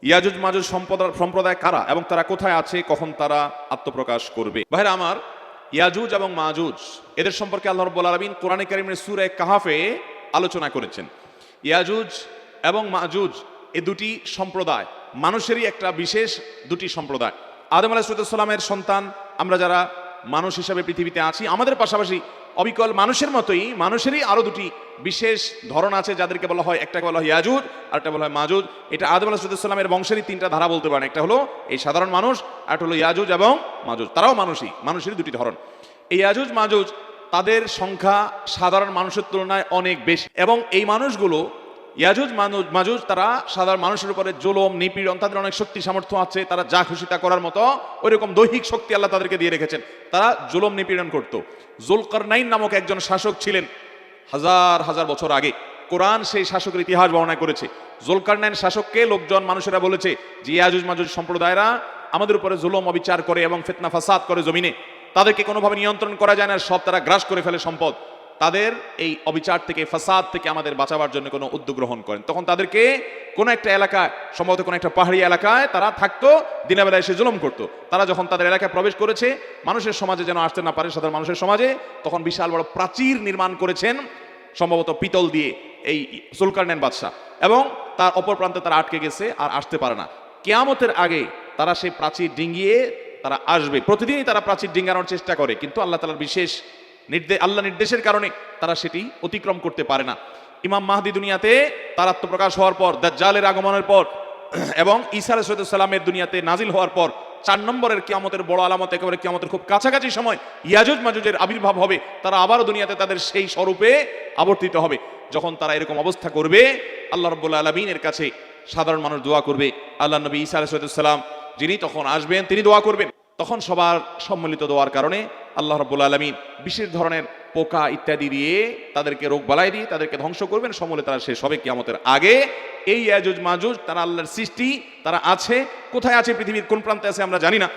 ইয়াজুজ মাজুজ সম্প্রদায় কারা এবং তারা কোথায় আছে, কখন তারা আত্মপ্রকাশ করবে? ভাইরা আমার, ইয়াজুজ এবং মাজুজ এদের সম্পর্কে আল্লাহ রাব্বুল আলামিন কোরআনে কারীমের সূরা কাহাফে আলোচনা করেছেন। ইয়াজুজ এবং মাজুজ এই দুটি সম্প্রদায় মানুষেরই একটা বিশেষ দুটি সম্প্রদায়। আদম আলাইহিস সালামের সন্তান আমরা যারা মানুষ হিসাবে পৃথিবীতে আছি, আমাদের পাশাপাশি অবিকল মানুষের মতোই মানুষেরই আরো দুটি বিশেষ ধরন আছে, যাদেরকে বলা হয়, একটা বলা হয় ইয়াজুজ আর একটা বলা হয় মাজুজ। এটা আদম আলাইহিস সালামের বংশেরই তিনটা ধারা বলতে পারেন। একটা হলো এই সাধারণ মানুষ, আর একটা হলো ইয়াজুজ এবং মাজুজ। তারাও মানুষেরই দুটি ধরন। এই ইয়াজুজ মাজুজ তাদের সংখ্যা সাধারণ মানুষের তুলনায় অনেক বেশি, এবং এই মানুষগুলো ইয়াজুজ মাজুজ তারা সাধারণ মানুষের উপরে জুলুম নিপীড়ন, তাদের অনেক শক্তি সামর্থ্য আছে, তারা যা খুশি তা করার মতো ওইরকম দৈহিক শক্তি আল্লাহ তাদেরকে দিয়ে রেখেছেন। তারা জুলুম নিপীড়ন করত। জুলকারনাইন নামক একজন শাসক ছিলেন হাজার হাজার বছর আগে। কোরআন সেই শাসকের ইতিহাস বর্ণনা করেছে। জুলকারনাইন শাসককে লোকজন মানুষেরা বলেছে যে ইয়াজুজ মাজুজ সম্প্রদায়রা আমাদের উপরে জুলুম অবিচার করে এবং ফিতনা ফাসাদ করে জমিনে, তাদেরকে কোনোভাবে নিয়ন্ত্রণ করা যায় না, সব তারা গ্রাস করে ফেলে সম্পদ। তাদের এই অবিচার থেকে, ফাসাদ থেকে আমাদের বাঁচাবার জন্য কোনো উদ্যোগ গ্রহণ করেন। তখন তাদেরকে কোনো একটা এলাকায়, সম্ভবত কোনো একটা পাহাড়ি এলাকায় তারা থাকতো, দিনের বেলায় এসে জুলুম করতো। তারা যখন তাদের এলাকায় প্রবেশ করেছে, মানুষের সমাজে যেন আসতে না পারে সাধারণ মানুষের সমাজে, তখন বিশাল বড় প্রাচীর নির্মাণ করেছেন, সম্ভবত পিতল দিয়ে, এই জুলকারনাইন বাদশাহ। এবং তার অপর প্রান্তে তারা আটকে গেছে, আর আসতে পারে না। কিয়ামতের আগে তারা সেই প্রাচীর ডিঙ্গিয়ে তারা আসবে। প্রতিদিনই তারা প্রাচীর ডিঙ্গানোর চেষ্টা করে, কিন্তু আল্লাহ তাআলার বিশেষ আল্লাহ নির্দেশের কারণে তারা সেটি অতিক্রম করতে পারে না। ইমাম মাহদি দুনিয়াতে তার আত্মপ্রকাশ হওয়ার পর, দাজ্জালের আগমনের পর এবং ঈসা আলাইহিস সালামের দুনিয়াতে নাজিল হওয়ার পর 4 নম্বরের কিয়ামতের বড় আলামত, একেবারে কিয়ামতের খুব কাছাকাছি সময় ইয়াজুজ মাজুজের আবির্ভাব হবে। তারা আবারও দুনিয়াতে তাদের সেই স্বরূপে আবর্তিত হবে। যখন তারা এরকম অবস্থা করবে, আল্লাহ রাব্বুল আলামিনের কাছে সাধারণ মানুষ দোয়া করবে। আল্লাহ নবী ঈসা আলাইহিস সালাম যিনি তখন আসবেন, তিনি দোয়া করবেন। তখন সবার সম্মিলিত দোয়ার কারণে আল্লাহ রাব্বুল আলামিন বিশেষ ধরনের পোকা ইত্যাদি দিয়ে তাদেরকে রোগ বালাই দিয়ে তাদেরকে ধ্বংস করবেন। সমূলে তারা শেষ হবে কিয়ামতের আগে। এই ইয়াজুজ মাজুজ তারা আল্লাহর সৃষ্টি, তারা আছে। কোথায় আছে, পৃথিবীর কোন প্রান্তে আছে আমরা জানি না।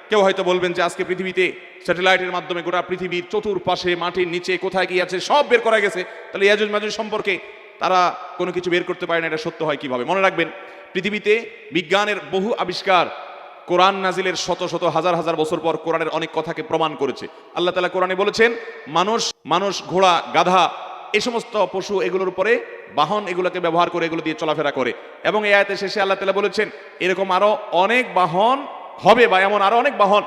কেউ হয়তো বলবেন যে আজকে পৃথিবীতে স্যাটেলাইটের মাধ্যমে গোটা পৃথিবীর চতুর্পাশে মাটির নিচে কোথায় কি আছে সব বের করা গেছে, তাহলে ইয়াজুজ মাজুজ সম্পর্কে তারা কোনো কিছু বের করতে পারে না, এটা সত্য হয় কিভাবে? মনে রাখবেন, পৃথিবীতে বিজ্ঞানের বহু আবিষ্কার কোরআন নাজিলের শত শত হাজার হাজার বছর পর কোরআনের অনেক কথাকে প্রমাণ করেছে। আল্লাহ তাআলা কোরআনে বলেছেন, মানুষ ঘোড়া গাধা এই সমস্ত পশু, এগুলোর উপরে বাহন, এগুলোকে ব্যবহার করে এগুলো দিয়ে চলাফেরা করে। এবং এই আয়াতের শেষে আল্লাহ তাআলা বলেছেন এরকম আরো অনেক বাহন হবে, বা এমন আরো অনেক বাহন